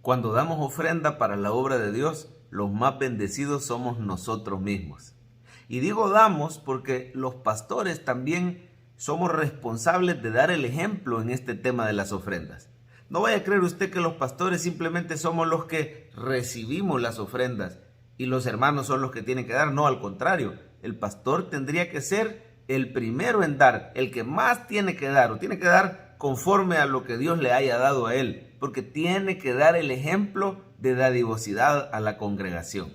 Cuando damos ofrenda para la obra de Dios, los más bendecidos somos nosotros mismos. Y digo damos porque los pastores también somos responsables de dar el ejemplo en este tema de las ofrendas. No vaya a creer usted que los pastores simplemente somos los que recibimos las ofrendas y los hermanos son los que tienen que dar. No, al contrario, el pastor tendría que ser el primero en dar, el que más tiene que dar, o tiene que dar conforme a lo que Dios le haya dado a él, porque tiene que dar el ejemplo de dadivosidad a la congregación.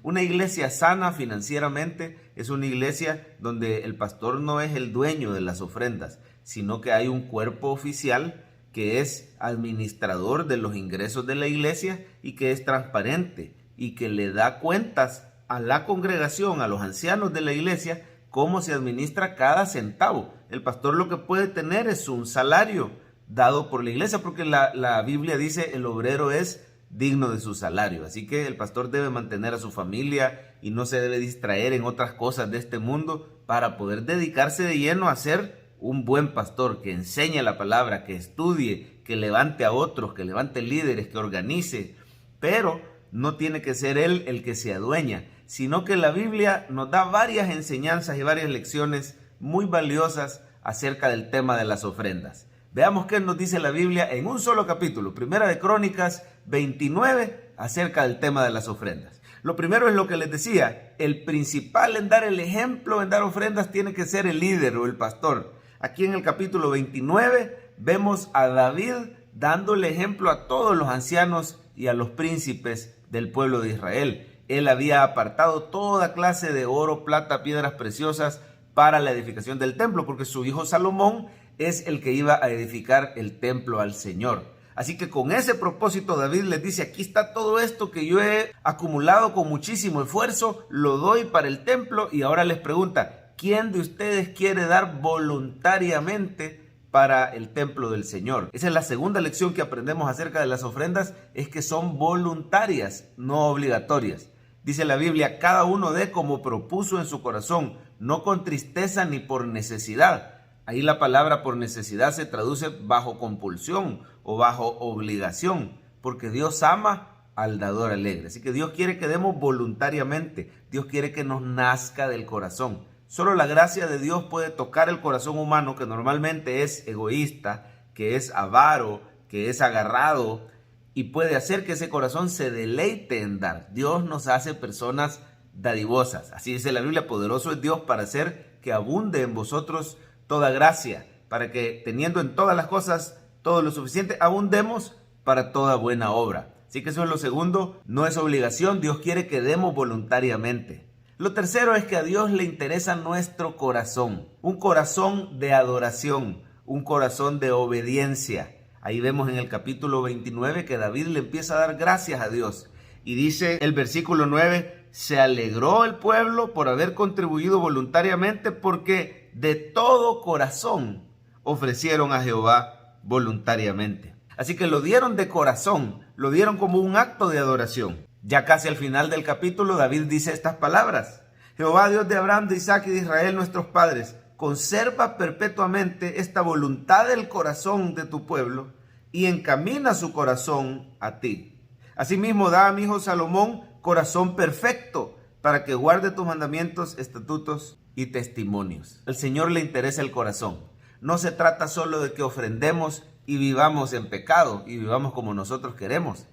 Una iglesia sana financieramente es una iglesia donde el pastor no es el dueño de las ofrendas, sino que hay un cuerpo oficial que es administrador de los ingresos de la iglesia y que es transparente y que le da cuentas a la congregación, a los ancianos de la iglesia, cómo se administra cada centavo. El pastor lo que puede tener es un salario dado por la iglesia, porque la Biblia dice el obrero es digno de su salario. Así que el pastor debe mantener a su familia y no se debe distraer en otras cosas de este mundo para poder dedicarse de lleno a ser un buen pastor que enseñe la palabra, que estudie, que levante a otros, que levante líderes, que organice. Pero no tiene que ser él el que se adueña, sino que la Biblia nos da varias enseñanzas y varias lecciones muy valiosas acerca del tema de las ofrendas. Veamos qué nos dice la Biblia en un solo capítulo, Primera de Crónicas 29, acerca del tema de las ofrendas. Lo primero es lo que les decía, el principal en dar el ejemplo, en dar ofrendas, tiene que ser el líder o el pastor. Aquí en el capítulo 29 vemos a David dándole ejemplo a todos los ancianos y a los príncipes del pueblo de Israel. Él había apartado toda clase de oro, plata, piedras preciosas para la edificación del templo, porque su hijo Salomón es el que iba a edificar el templo al Señor. Así que con ese propósito David les dice, aquí está todo esto que yo he acumulado con muchísimo esfuerzo, lo doy para el templo. Y ahora les pregunta, ¿quién de ustedes quiere dar voluntariamente para el templo del Señor? Esa es la segunda lección que aprendemos acerca de las ofrendas, es que son voluntarias, no obligatorias. Dice la Biblia, cada uno dé como propuso en su corazón, no con tristeza ni por necesidad. Ahí la palabra por necesidad se traduce bajo compulsión o bajo obligación, porque Dios ama al dador alegre. Así que Dios quiere que demos voluntariamente, Dios quiere que nos nazca del corazón. Solo la gracia de Dios puede tocar el corazón humano, que normalmente es egoísta, que es avaro, que es agarrado, y puede hacer que ese corazón se deleite en dar. Dios nos hace personas dadivosas. Así dice la Biblia, poderoso es Dios para hacer que abunde en vosotros toda gracia, para que teniendo en todas las cosas todo lo suficiente, abundemos para toda buena obra. Así que eso es lo segundo, no es obligación, Dios quiere que demos voluntariamente. Lo tercero es que a Dios le interesa nuestro corazón, un corazón de adoración, un corazón de obediencia. Ahí vemos en el capítulo 29 que David le empieza a dar gracias a Dios. Y dice el versículo 9, se alegró el pueblo por haber contribuido voluntariamente porque de todo corazón ofrecieron a Jehová voluntariamente. Así que lo dieron de corazón, lo dieron como un acto de adoración. Ya casi al final del capítulo, David dice estas palabras. Jehová, Dios de Abraham, de Isaac y de Israel, nuestros padres, conserva perpetuamente esta voluntad del corazón de tu pueblo y encamina su corazón a ti. Asimismo, da a mi hijo Salomón corazón perfecto para que guarde tus mandamientos, estatutos y testimonios. Al Señor le interesa el corazón. No se trata solo de que ofrendemos y vivamos en pecado y vivamos como nosotros queremos.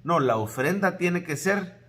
No, la ofrenda tiene que ser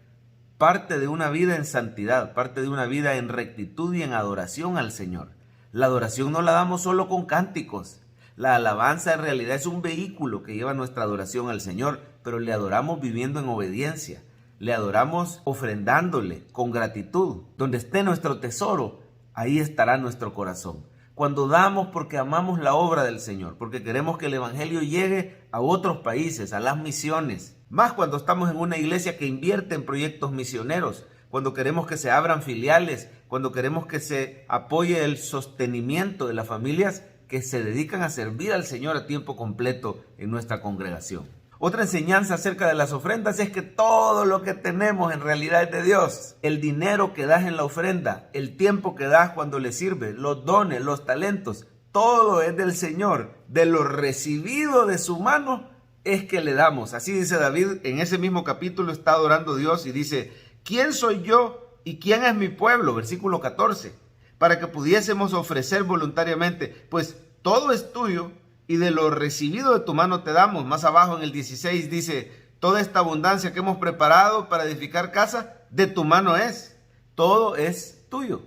parte de una vida en santidad, parte de una vida en rectitud y en adoración al Señor. La adoración no la damos solo con cánticos. La alabanza en realidad es un vehículo que lleva nuestra adoración al Señor, pero le adoramos viviendo en obediencia. Le adoramos ofrendándole con gratitud. Donde esté nuestro tesoro, ahí estará nuestro corazón. Cuando damos porque amamos la obra del Señor, porque queremos que el evangelio llegue a otros países, a las misiones. Más cuando estamos en una iglesia que invierte en proyectos misioneros, cuando queremos que se abran filiales, cuando queremos que se apoye el sostenimiento de las familias que se dedican a servir al Señor a tiempo completo en nuestra congregación. Otra enseñanza acerca de las ofrendas es que todo lo que tenemos en realidad es de Dios. El dinero que das en la ofrenda, el tiempo que das cuando le sirve, los dones, los talentos, todo es del Señor. De lo recibido de su mano, es que le damos. Así dice David, en ese mismo capítulo está adorando a Dios y dice, ¿quién soy yo y quién es mi pueblo? Versículo 14, para que pudiésemos ofrecer voluntariamente, pues todo es tuyo y de lo recibido de tu mano te damos. Más abajo en el 16 dice, toda esta abundancia que hemos preparado para edificar casa, de tu mano es. Todo es tuyo.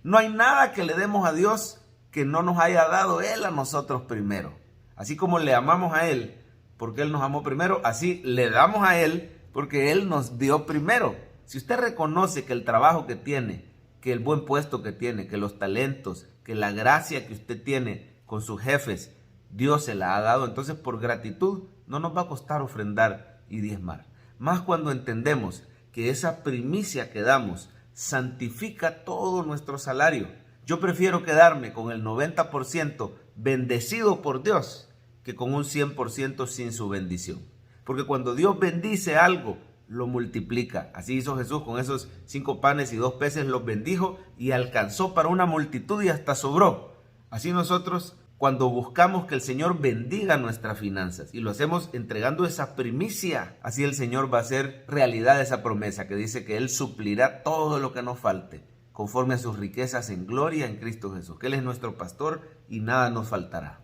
No hay nada que le demos a Dios que no nos haya dado Él a nosotros primero. Así como le amamos a Él porque Él nos amó primero, así le damos a Él porque Él nos dio primero. Si usted reconoce que el trabajo que tiene, que el buen puesto que tiene, que los talentos, que la gracia que usted tiene con sus jefes, Dios se la ha dado, entonces por gratitud no nos va a costar ofrendar y diezmar. Más cuando entendemos que esa primicia que damos santifica todo nuestro salario. Yo prefiero quedarme con el 90% bendecido por Dios que con un 100% sin su bendición. Porque cuando Dios bendice algo, lo multiplica. Así hizo Jesús con esos 5 panes y 2 peces, los bendijo y alcanzó para una multitud y hasta sobró. Así nosotros, cuando buscamos que el Señor bendiga nuestras finanzas y lo hacemos entregando esa primicia, así el Señor va a hacer realidad esa promesa que dice que Él suplirá todo lo que nos falte, conforme a sus riquezas en gloria en Cristo Jesús, que Él es nuestro pastor y nada nos faltará.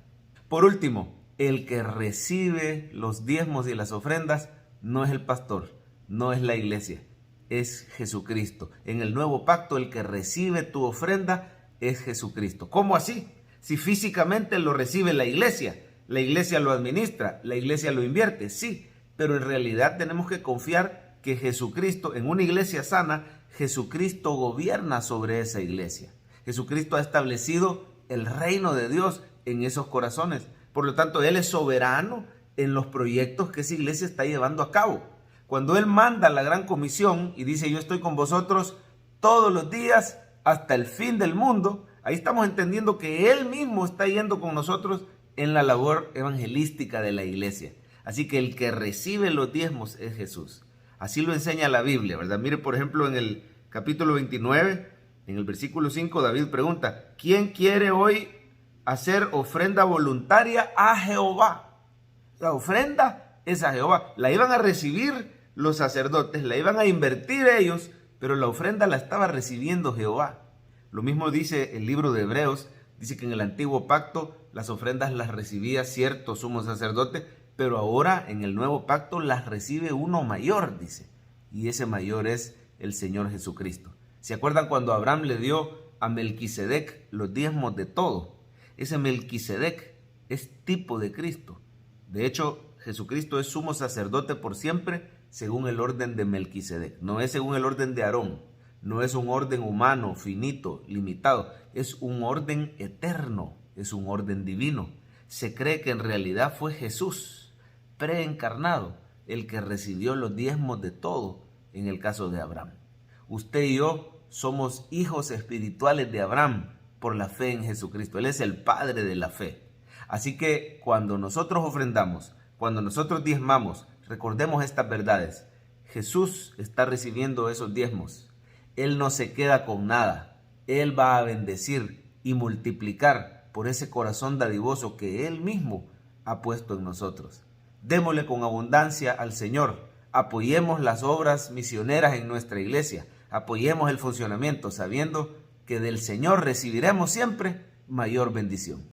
Por último, el que recibe los diezmos y las ofrendas no es el pastor, no es la iglesia, es Jesucristo. En el nuevo pacto, el que recibe tu ofrenda es Jesucristo. ¿Cómo así? Si físicamente lo recibe la iglesia lo administra, la iglesia lo invierte, sí, pero en realidad tenemos que confiar que Jesucristo, en una iglesia sana, Jesucristo gobierna sobre esa iglesia. Jesucristo ha establecido el reino de Dios en esos corazones. Por lo tanto, Él es soberano en los proyectos que esa iglesia está llevando a cabo. Cuando Él manda la gran comisión y dice, yo estoy con vosotros todos los días hasta el fin del mundo, ahí estamos entendiendo que Él mismo está yendo con nosotros en la labor evangelística de la iglesia. Así que el que recibe los diezmos es Jesús. Así lo enseña la Biblia, ¿verdad? Mire, por ejemplo, en el capítulo 29, en el versículo 5, David pregunta, ¿quién quiere hoy hacer ofrenda voluntaria a Jehová? La ofrenda es a Jehová. La iban a recibir los sacerdotes, la iban a invertir ellos, pero la ofrenda la estaba recibiendo Jehová. Lo mismo dice el libro de Hebreos, dice que en el antiguo pacto las ofrendas las recibía cierto sumo sacerdote, pero ahora en el nuevo pacto las recibe uno mayor, dice, y ese mayor es el Señor Jesucristo. ¿Se acuerdan cuando Abraham le dio a Melquisedec los diezmos de todo? Ese Melquisedec es tipo de Cristo. De hecho, Jesucristo es sumo sacerdote por siempre según el orden de Melquisedec. No es según el orden de Aarón. No es un orden humano, finito, limitado. Es un orden eterno. Es un orden divino. Se cree que en realidad fue Jesús, preencarnado, el que recibió los diezmos de todo en el caso de Abraham. Usted y yo somos hijos espirituales de Abraham por la fe en Jesucristo. Él es el padre de la fe. Así que cuando nosotros ofrendamos, cuando nosotros diezmamos, recordemos estas verdades. Jesús está recibiendo esos diezmos. Él no se queda con nada. Él va a bendecir y multiplicar por ese corazón dadivoso que Él mismo ha puesto en nosotros. Démosle con abundancia al Señor. Apoyemos las obras misioneras en nuestra iglesia. Apoyemos el funcionamiento sabiendo que del Señor recibiremos siempre mayor bendición.